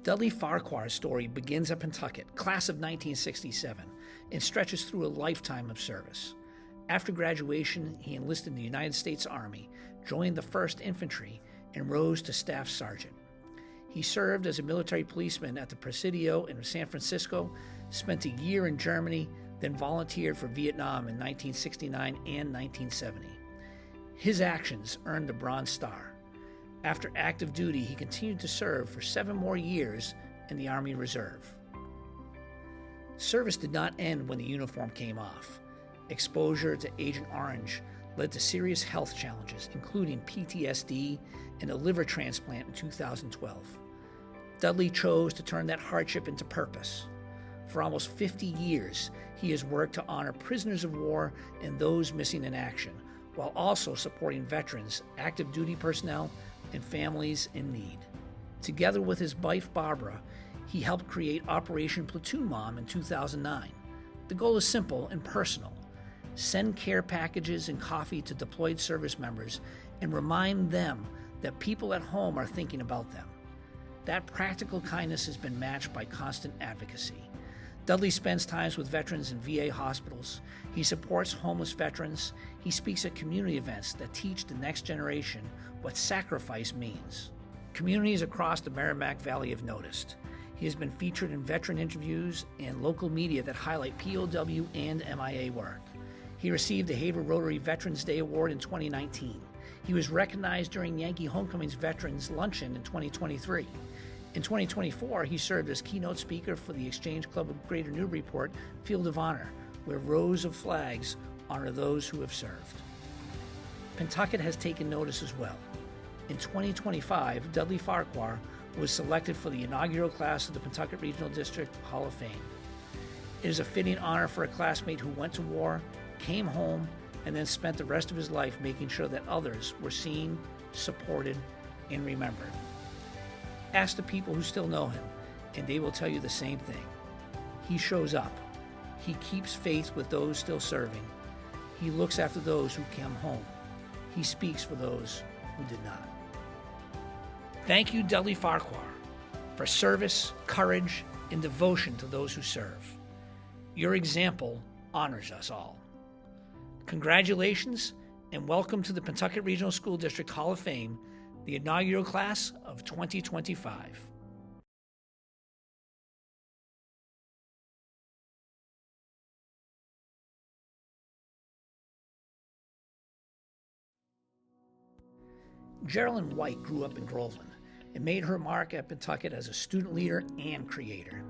Dudley Farquhar's story begins at Pentucket, class of 1967, and stretches through a lifetime of service. After graduation, he enlisted in the United States Army, joined the 1st Infantry, and rose to Staff Sergeant. He served as a military policeman at the Presidio in San Francisco, spent a year in Germany, then volunteered for Vietnam in 1969 and 1970. His actions earned the Bronze Star. After active duty, he continued to serve for 7 more years in the Army Reserve. Service did not end when the uniform came off. Exposure to Agent Orange led to serious health challenges, including PTSD and a liver transplant in 2012. Dudley chose to turn that hardship into purpose. For almost 50 years, he has worked to honor prisoners of war and those missing in action, while also supporting veterans, active duty personnel, and families in need. Together with his wife, Barbara, he helped create Operation Platoon Mom in 2009. The goal is simple and personal. Send care packages and coffee to deployed service members and remind them that people at home are thinking about them. That practical kindness has been matched by constant advocacy. Dudley spends times with veterans in VA hospitals. He supports homeless veterans. He speaks at community events that teach the next generation what sacrifice means. Communities across the Merrimack Valley have noticed. He has been featured in veteran interviews and local media that highlight POW and MIA work. He received the Haver Rotary Veterans Day Award in 2019. He was recognized during Yankee Homecoming's Veterans Luncheon in 2023. In 2024, he served as keynote speaker for the Exchange Club of Greater Newburyport Field of Honor, where rows of flags honor those who have served. Pentucket has taken notice as well. In 2025, Dudley Farquhar was selected for the inaugural class of the Pentucket Regional District Hall of Fame. It is a fitting honor for a classmate who went to war, came home, and then spent the rest of his life making sure that others were seen, supported, and remembered. Ask the people who still know him, and they will tell you the same thing. He shows up. He keeps faith with those still serving. He looks after those who came home. He speaks for those who did not. Thank you, Dudley Farquhar, for service, courage, and devotion to those who serve. Your example honors us all. Congratulations, and welcome to the Pentucket Regional School District Hall of Fame, the inaugural class of 2025. Geraldine White grew up in Groveland and made her mark at Pentucket as a student leader and creator.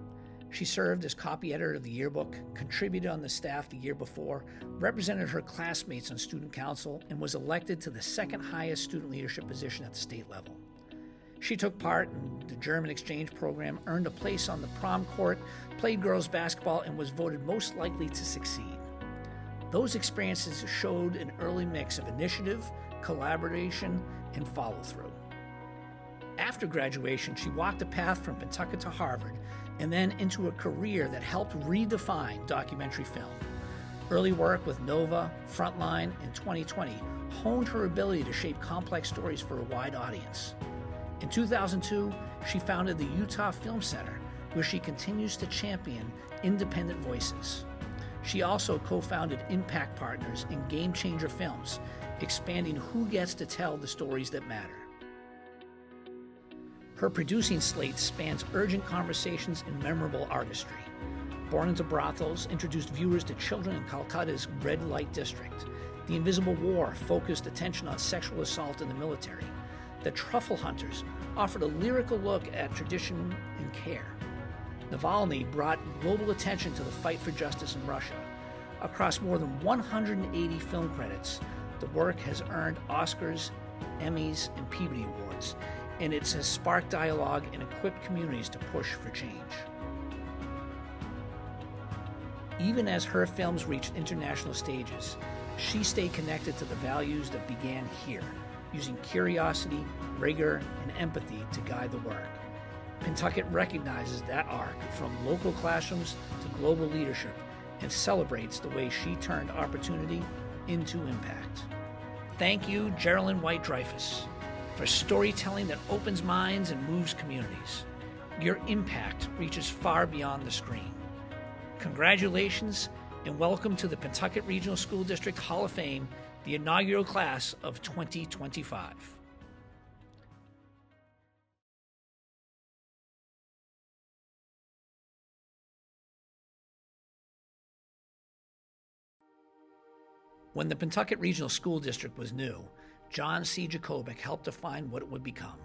She served as copy editor of the yearbook, contributed on the staff the year before, represented her classmates on student council, and was elected to the 2nd highest student leadership position at the state level. She took part in the German exchange program, earned a place on the prom court, played girls basketball, and was voted most likely to succeed. Those experiences showed an early mix of initiative, collaboration, and follow-through. After graduation, she walked the path from Pentucket to Harvard and then into a career that helped redefine documentary film. Early work with Nova, Frontline, and 2020 honed her ability to shape complex stories for a wide audience. In 2002, she founded the Utah Film Center, where she continues to champion independent voices. She also co-founded Impact Partners in Game Changer Films, expanding who gets to tell the stories that matter. Her producing slate spans urgent conversations and memorable artistry. Born into Brothels introduced viewers to children in Calcutta's red light district. The Invisible War focused attention on sexual assault in the military. The Truffle Hunters offered a lyrical look at tradition and care. Navalny brought global attention to the fight for justice in Russia. Across more than 180 film credits, the work has earned Oscars, Emmys, and Peabody Awards, and it has sparked dialogue and equipped communities to push for change. Even as her films reached international stages, she stayed connected to the values that began here, using curiosity, rigor, and empathy to guide the work. Pentucket recognizes that arc from local classrooms to global leadership and celebrates the way she turned opportunity into impact. Thank you, Geraldine White Dreyfus, for storytelling that opens minds and moves communities. Your impact reaches far beyond the screen. Congratulations and welcome to the Pentucket Regional School District Hall of Fame, the inaugural class of 2025. When the Pentucket Regional School District was new, John C. Jacobic helped define what it would become.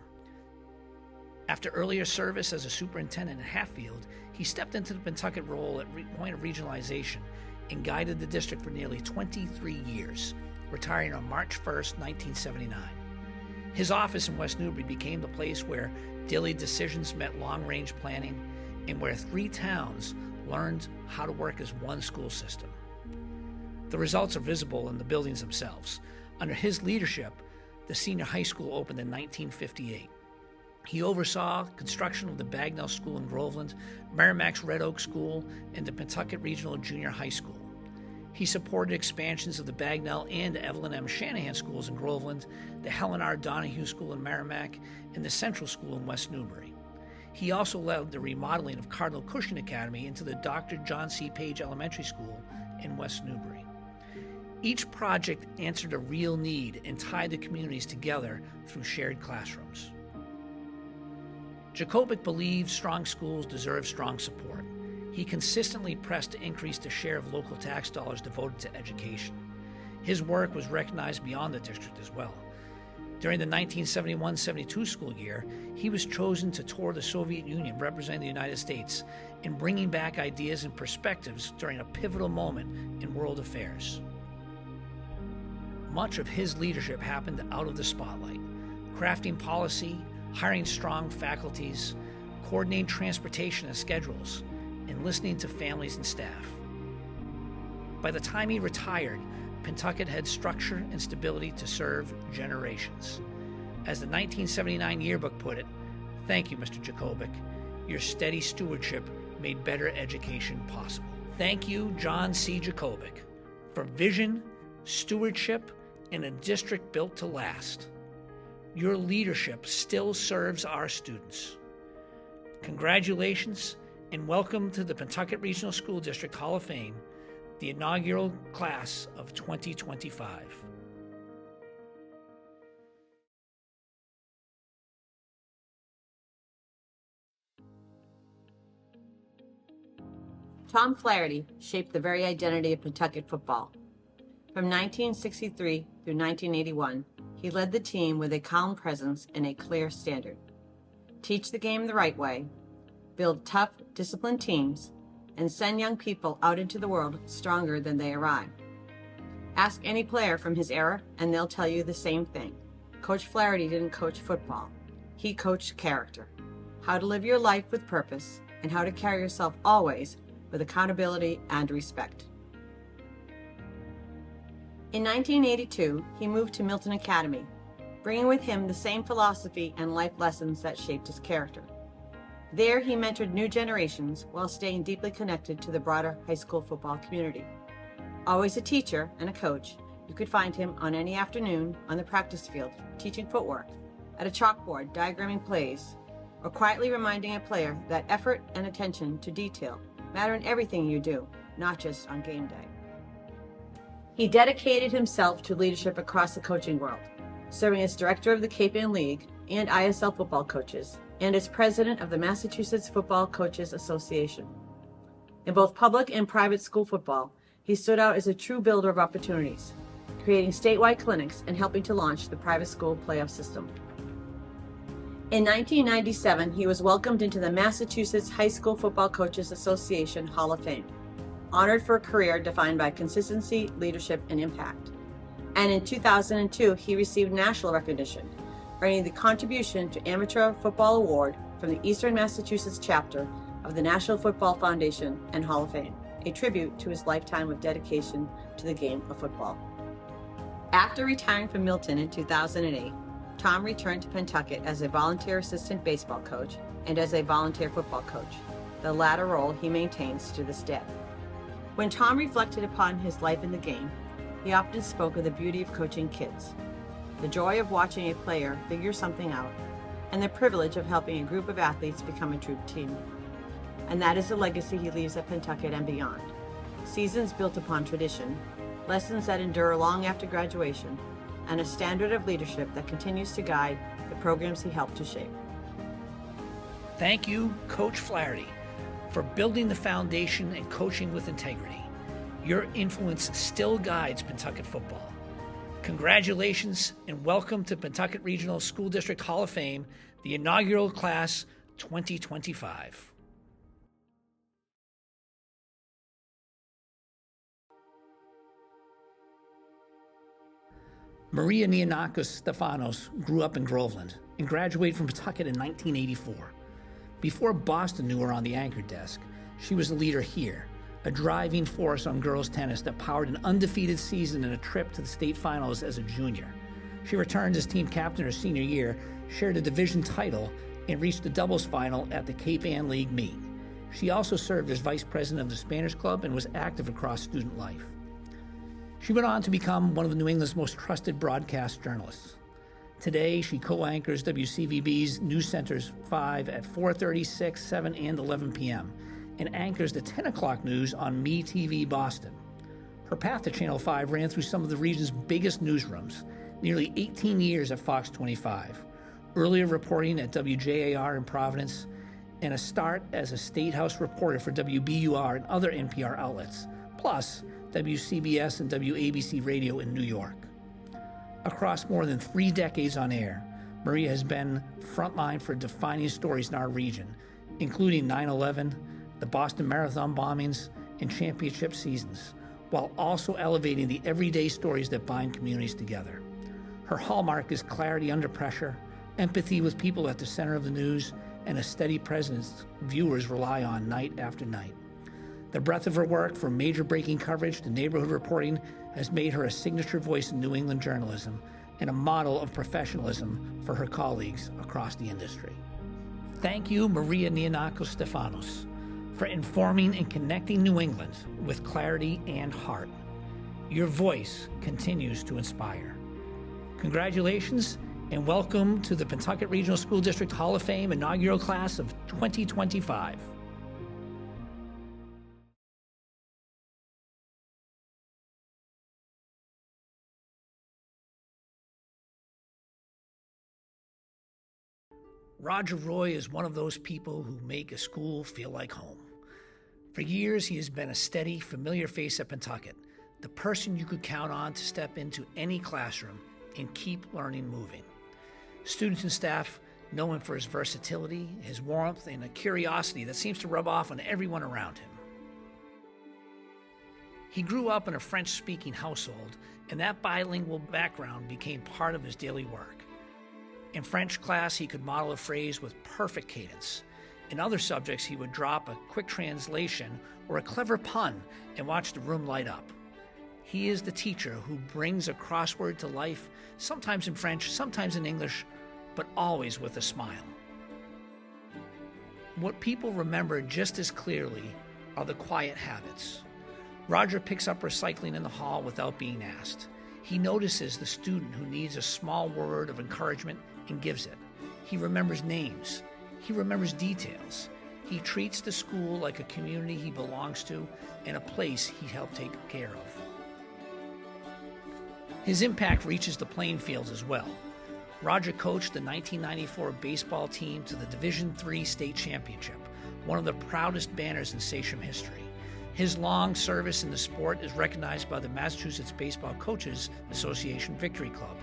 After earlier service as a superintendent in Hatfield, he stepped into the Pentucket role at point of regionalization and guided the district for nearly 23 years, retiring on March 1st, 1979. His office in West Newbury became the place where daily decisions met long-range planning and where 3 towns learned how to work as one school system. The results are visible in the buildings themselves. Under his leadership, the senior high school opened in 1958. He oversaw construction of the Bagnell School in Groveland, Merrimack's Red Oak School, and the Pentucket Regional Junior High School. He supported expansions of the Bagnell and Evelyn M. Shanahan schools in Groveland, the Helen R. Donahue School in Merrimack, and the Central School in West Newbury. He also led the remodeling of Cardinal Cushing Academy into the Dr. John C. Page Elementary School in West Newbury. Each project answered a real need and tied the communities together through shared classrooms. Jacobic believed strong schools deserve strong support. He consistently pressed to increase the share of local tax dollars devoted to education. His work was recognized beyond the district as well. During the 1971-72 school year, he was chosen to tour the Soviet Union representing the United States and bringing back ideas and perspectives during a pivotal moment in world affairs. Much of his leadership happened out of the spotlight, crafting policy, hiring strong faculties, coordinating transportation and schedules, and listening to families and staff. By the time he retired, Pentucket had structure and stability to serve generations. As the 1979 yearbook put it, "Thank you, Mr. Jacobic. Your steady stewardship made better education possible." Thank you, John C. Jacobic, for vision, stewardship, and a district built to last. Your leadership still serves our students. Congratulations and welcome to the Pentucket Regional School District Hall of Fame, the inaugural class of 2025. Tom Flaherty shaped the very identity of Pentucket football. From 1963 through 1981, he led the team with a calm presence and a clear standard. Teach the game the right way, build tough, disciplined teams, and send young people out into the world stronger than they arrive. Ask any player from his era and they'll tell you the same thing. Coach Flaherty didn't coach football. He coached character. How to live your life with purpose and how to carry yourself always with accountability and respect. In 1982, he moved to Milton Academy, bringing with him the same philosophy and life lessons that shaped his character. There, he mentored new generations while staying deeply connected to the broader high school football community. Always a teacher and a coach, you could find him on any afternoon on the practice field, teaching footwork, at a chalkboard diagramming plays, or quietly reminding a player that effort and attention to detail matter in everything you do, not just on game day. He dedicated himself to leadership across the coaching world, serving as director of the Cape Ann League and ISL football coaches, and as president of the Massachusetts Football Coaches Association. In both public and private school football, he stood out as a true builder of opportunities, creating statewide clinics and helping to launch the private school playoff system. In 1997, he was welcomed into the Massachusetts High School Football Coaches Association Hall of Fame, honored for a career defined by consistency, leadership, and impact. And in 2002, he received national recognition, earning the Contribution to Amateur Football Award from the Eastern Massachusetts chapter of the National Football Foundation and Hall of Fame, a tribute to his lifetime of dedication to the game of football. After retiring from Milton in 2008, Tom returned to Pentucket as a volunteer assistant baseball coach and as a volunteer football coach, the latter role he maintains to this day. When Tom reflected upon his life in the game, he often spoke of the beauty of coaching kids, the joy of watching a player figure something out, and the privilege of helping a group of athletes become a true team. And that is the legacy he leaves at Pentucket and beyond. Seasons built upon tradition, lessons that endure long after graduation, and a standard of leadership that continues to guide the programs he helped to shape. Thank you, Coach Flaherty, for building the foundation and coaching with integrity. Your influence still guides Pentucket football. Congratulations and welcome to Pentucket Regional School District Hall of Fame, the Inaugural Class 2025. Maria Neonakos-Stefanos grew up in Groveland and graduated from Pentucket in 1984. Before Boston knew her on the anchor desk, she was a leader here, a driving force on girls tennis that powered an undefeated season and a trip to the state finals as a junior. She returned as team captain her senior year, shared a division title, and reached the doubles final at the Cape Ann League meet. She also served as vice president of the Spanish Club and was active across student life. She went on to become one of New England's most trusted broadcast journalists. Today, she co-anchors WCVB's News Centers 5 at 4:30, 6, 7, and 11 p.m., and anchors the 10 o'clock news on MeTV Boston. Her path to Channel 5 ran through some of the region's biggest newsrooms, nearly 18 years at Fox 25, earlier reporting at WJAR in Providence, and a start as a State House reporter for WBUR and other NPR outlets, plus WCBS and WABC Radio in New York. Across more than 3 decades on air, Maria has been frontline for defining stories in our region, including 9/11, the Boston Marathon bombings, and championship seasons, while also elevating the everyday stories that bind communities together. Her hallmark is clarity under pressure, empathy with people at the center of the news, and a steady presence viewers rely on night after night. The breadth of her work, from major breaking coverage to neighborhood reporting, has made her a signature voice in New England journalism and a model of professionalism for her colleagues across the industry. Thank you, Maria Neonakos-Stefanos, for informing and connecting New England with clarity and heart. Your voice continues to inspire. Congratulations and welcome to the Pentucket Regional School District Hall of Fame Inaugural Class of 2025. Roger Roy is one of those people who make a school feel like home. For years, he has been a steady, familiar face at Pentucket, the person you could count on to step into any classroom and keep learning moving. Students and staff know him for his versatility, his warmth, and a curiosity that seems to rub off on everyone around him. He grew up in a French-speaking household, and that bilingual background became part of his daily work. In French class, he could model a phrase with perfect cadence. In other subjects, he would drop a quick translation or a clever pun and watch the room light up. He is the teacher who brings a crossword to life, sometimes in French, sometimes in English, but always with a smile. What people remember just as clearly are the quiet habits. Roger picks up recycling in the hall without being asked. He notices the student who needs a small word of encouragement and gives it. He remembers names. He remembers details. He treats the school like a community he belongs to and a place he helped take care of. His impact reaches the playing fields as well. Roger coached the 1994 baseball team to the Division III state championship, one of the proudest banners in Sachem history. His long service in the sport is recognized by the Massachusetts Baseball Coaches Association Victory Club,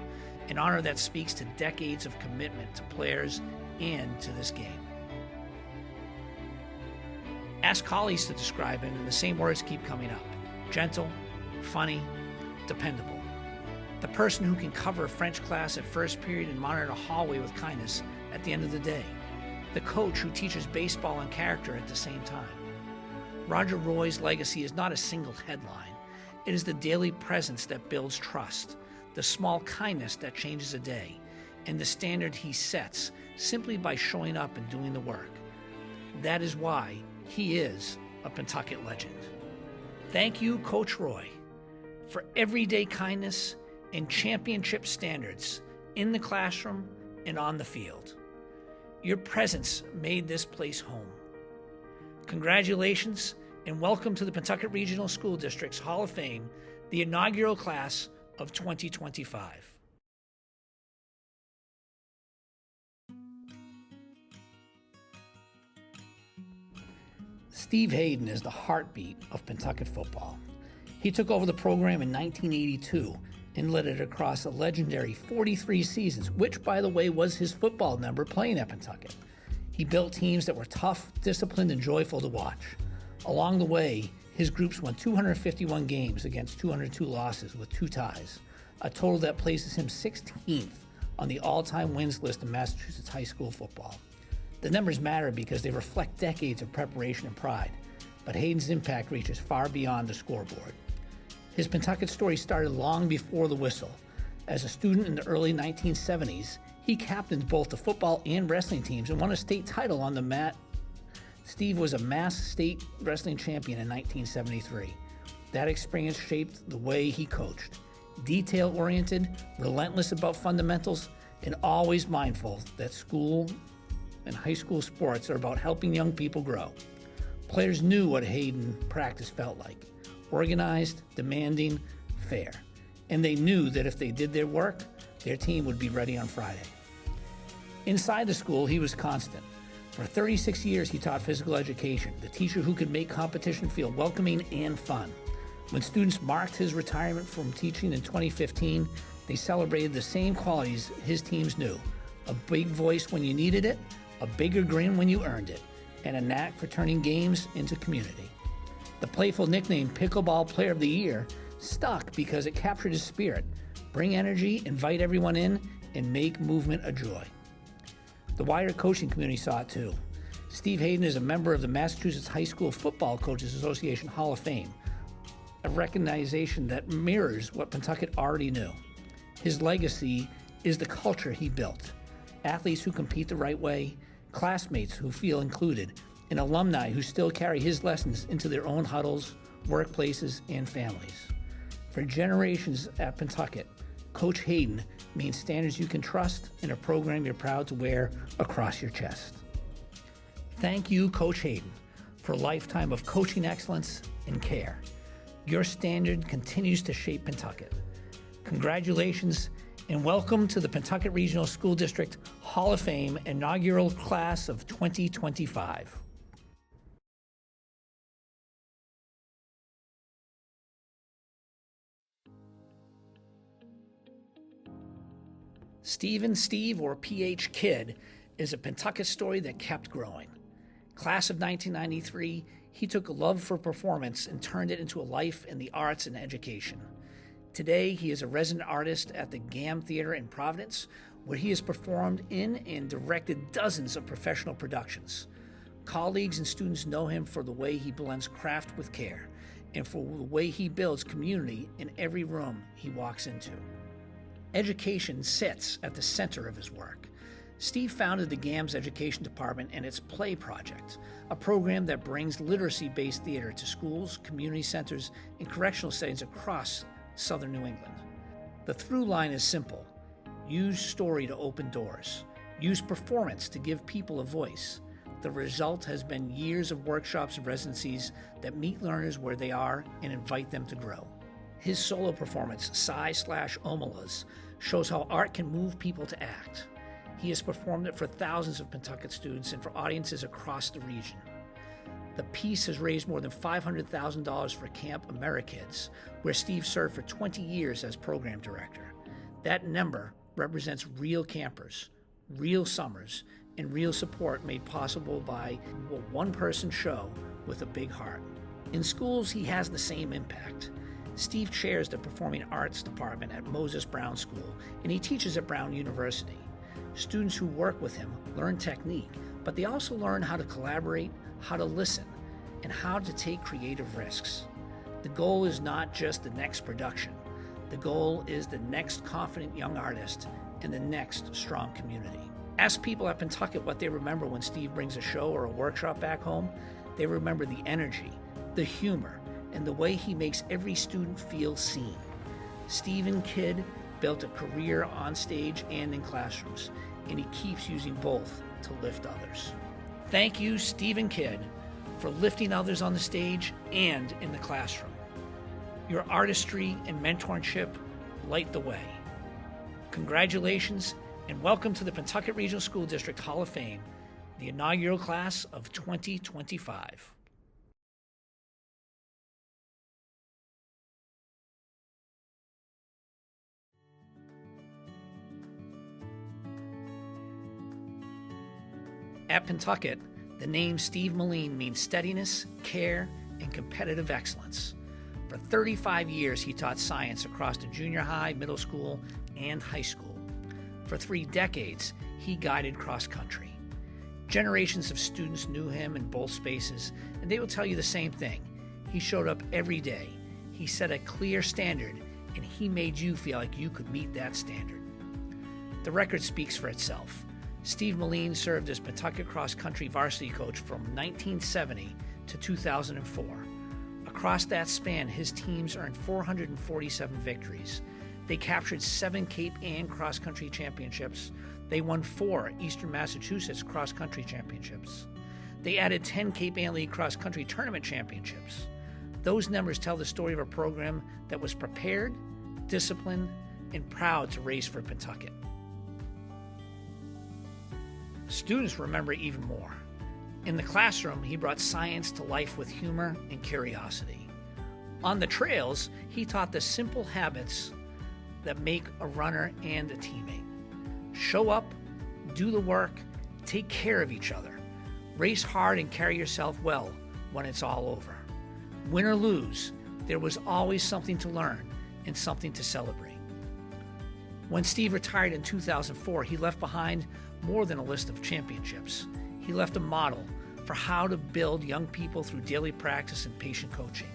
an honor that speaks to decades of commitment to players and to this game. Ask colleagues to describe him, and the same words keep coming up: gentle, funny, dependable. The person who can cover a French class at first period and monitor a hallway with kindness at the end of the day. The coach who teaches baseball and character at the same time. Roger Roy's legacy is not a single headline. It is the daily presence that builds trust, the small kindness that changes a day, and the standard he sets simply by showing up and doing the work. That is why he is a Pentucket legend. Thank you, Coach Roy, for everyday kindness and championship standards in the classroom and on the field. Your presence made this place home. Congratulations and welcome to the Pentucket Regional School District's Hall of Fame, the inaugural class of 2025. Steve Hayden is the heartbeat of Pentucket football. He took over the program in 1982 and led it across a legendary 43 seasons, which, by the way, was his football number playing at Pentucket. He built teams that were tough, disciplined, and joyful to watch. Along the way, his groups won 251 games against 202 losses with 2 ties, a total that places him 16th on the all-time wins list in Massachusetts high school football. The numbers matter because they reflect decades of preparation and pride, but Hayden's impact reaches far beyond the scoreboard. His Pentucket story started long before the whistle. As a student in the early 1970s, he captained both the football and wrestling teams and won a state title on the mat. Steve was a Mass state wrestling champion in 1973. That experience shaped the way he coached. Detail-oriented, relentless about fundamentals, and always mindful that school and high school sports are about helping young people grow. Players knew what Hayden practice felt like: organized, demanding, fair. And they knew that if they did their work, their team would be ready on Friday. Inside the school, he was constant. For 36 years, he taught physical education, the teacher who could make competition feel welcoming and fun. When students marked his retirement from teaching in 2015, they celebrated the same qualities his teams knew: a big voice when you needed it, a bigger grin when you earned it, and a knack for turning games into community. The playful nickname Pickleball Player of the Year stuck because it captured his spirit: bring energy, invite everyone in, and make movement a joy. The wider coaching community saw it too. Steve Hayden is a member of the Massachusetts High School Football Coaches Association Hall of Fame, a recognition that mirrors what Pentucket already knew. His legacy is the culture he built: athletes who compete the right way, classmates who feel included, and alumni who still carry his lessons into their own huddles, workplaces, and families. For generations at Pentucket, Coach Hayden means standards you can trust and a program you're proud to wear across your chest. Thank you, Coach Hayden, for a lifetime of coaching excellence and care. Your standard continues to shape Pentucket. Congratulations and welcome to the Pentucket Regional School District Hall of Fame inaugural class of 2025. Steve, or PH Kid, is a Pentucket story that kept growing. Class of 1993, he took a love for performance and turned it into a life in the arts and education. Today, he is a resident artist at the GAM Theater in Providence, where he has performed in and directed dozens of professional productions. Colleagues and students know him for the way he blends craft with care and for the way he builds community in every room he walks into. Education sits at the center of his work. Steve founded the GAM's Education Department and its Play Project, a program that brings literacy-based theater to schools, community centers, and correctional settings across southern New England. The through line is simple: use story to open doors, use performance to give people a voice. The result has been years of workshops and residencies that meet learners where they are and invite them to grow. His solo performance, Psy/Omelas, shows how art can move people to act. He has performed it for thousands of Pentucket students and for audiences across the region. The piece has raised more than $500,000 for Camp AmeriKids, where Steve served for 20 years as program director. That number represents real campers, real summers, and real support made possible by a one-person show with a big heart. In schools, he has the same impact. Steve chairs the Performing Arts Department at Moses Brown School, and he teaches at Brown University. Students who work with him learn technique, but they also learn how to collaborate, how to listen, and how to take creative risks. The goal is not just the next production. The goal is the next confident young artist and the next strong community. Ask people at Pentucket what they remember when Steve brings a show or a workshop back home. They remember the energy, the humor, and the way he makes every student feel seen. Steve and Kid built a career on stage and in classrooms, and he keeps using both to lift others. Thank you, Stephen Kidd, for lifting others on the stage and in the classroom. Your artistry and mentorship light the way. Congratulations and welcome to the Pentucket Regional School District Hall of Fame, the inaugural class of 2025. At Pentucket, the name Steve Moline means steadiness, care, and competitive excellence. For 35 years, he taught science across the junior high, middle school, and high school. For 3 decades, he guided cross country. Generations of students knew him in both spaces, and they will tell you the same thing. He showed up every day. He set a clear standard, and he made you feel like you could meet that standard. The record speaks for itself. Steve Moline served as Pentucket cross-country varsity coach from 1970 to 2004. Across that span, his teams earned 447 victories. They captured 7 Cape Ann cross-country championships. They won 4 Eastern Massachusetts cross-country championships. They added 10 Cape Ann League cross-country tournament championships. Those numbers tell the story of a program that was prepared, disciplined, and proud to race for Pentucket. Students remember even more. In the classroom, he brought science to life with humor and curiosity. On the trails, he taught the simple habits that make a runner and a teammate. Show up, do the work, take care of each other. Race hard and carry yourself well when it's all over. Win or lose, there was always something to learn and something to celebrate. When Steve retired in 2004, he left behind more than a list of championships. He left a model for how to build young people through daily practice and patient coaching.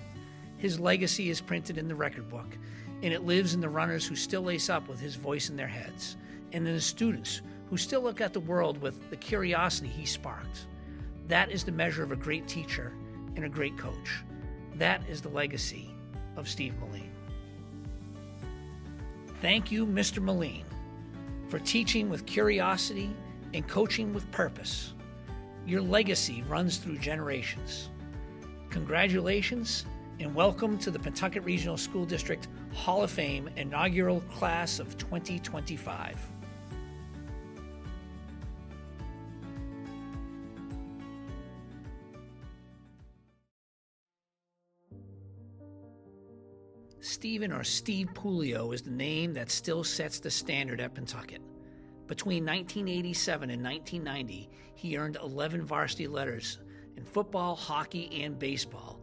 His legacy is printed in the record book, and it lives in the runners who still lace up with his voice in their heads, and in the students who still look at the world with the curiosity he sparked. That is the measure of a great teacher and a great coach. That is the legacy of Steve Moline. Thank you, Mr. Moline, for teaching with curiosity and coaching with purpose. Your legacy runs through generations. Congratulations and welcome to the Pentucket Regional School District Hall of Fame Inaugural Class of 2025. Stephen or Steve Puleo is the name that still sets the standard at Pentucket. Between 1987 and 1990, he earned 11 varsity letters in football, hockey, and baseball,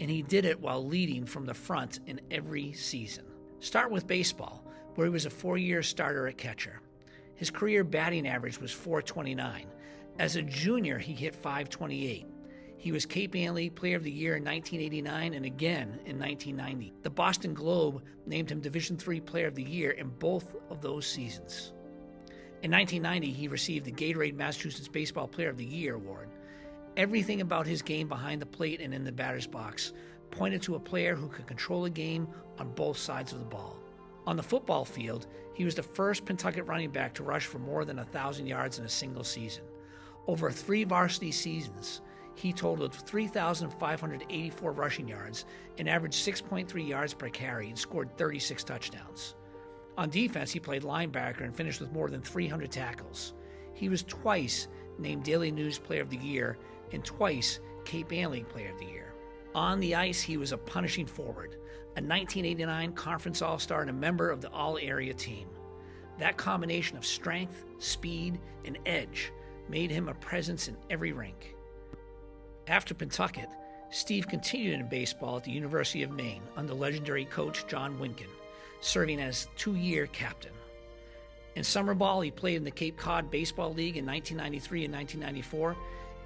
and he did it while leading from the front in every season. Start with baseball, where he was a 4-year starter at catcher. His career batting average was .429. As a junior, he hit .528. He was Cape Ann League Player of the Year in 1989 and again in 1990. The Boston Globe named him Division III Player of the Year in both of those seasons. In 1990, he received the Gatorade Massachusetts Baseball Player of the Year award. Everything about his game behind the plate and in the batter's box pointed to a player who could control a game on both sides of the ball. On the football field, he was the first Pentucket running back to rush for more than 1,000 yards in a single season. Over 3 varsity seasons, he totaled 3,584 rushing yards and averaged 6.3 yards per carry and scored 36 touchdowns. On defense, he played linebacker and finished with more than 300 tackles. He was twice named Daily News Player of the Year and twice Cape Ann League Player of the Year. On the ice, he was a punishing forward, a 1989 Conference All-Star and a member of the All-Area team. That combination of strength, speed, and edge made him a presence in every rink. After Pentucket, Steve continued in baseball at the University of Maine under legendary coach John Winkin, serving as 2-year captain. In summer ball, he played in the Cape Cod Baseball League in 1993 and 1994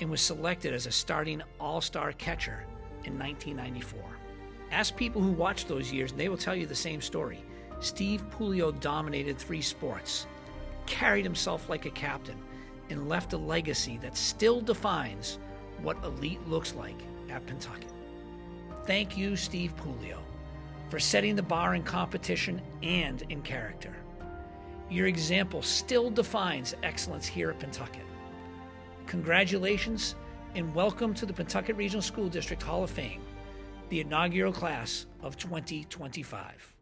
and was selected as a starting all-star catcher in 1994. Ask people who watched those years and they will tell you the same story. Steve Puleo dominated 3 sports, carried himself like a captain, and left a legacy that still defines what elite looks like at Pentucket. Thank you, Steve Puleo, for setting the bar in competition and in character. Your example still defines excellence here at Pentucket. Congratulations and welcome to the Pentucket Regional School District Hall of Fame, the inaugural class of 2025.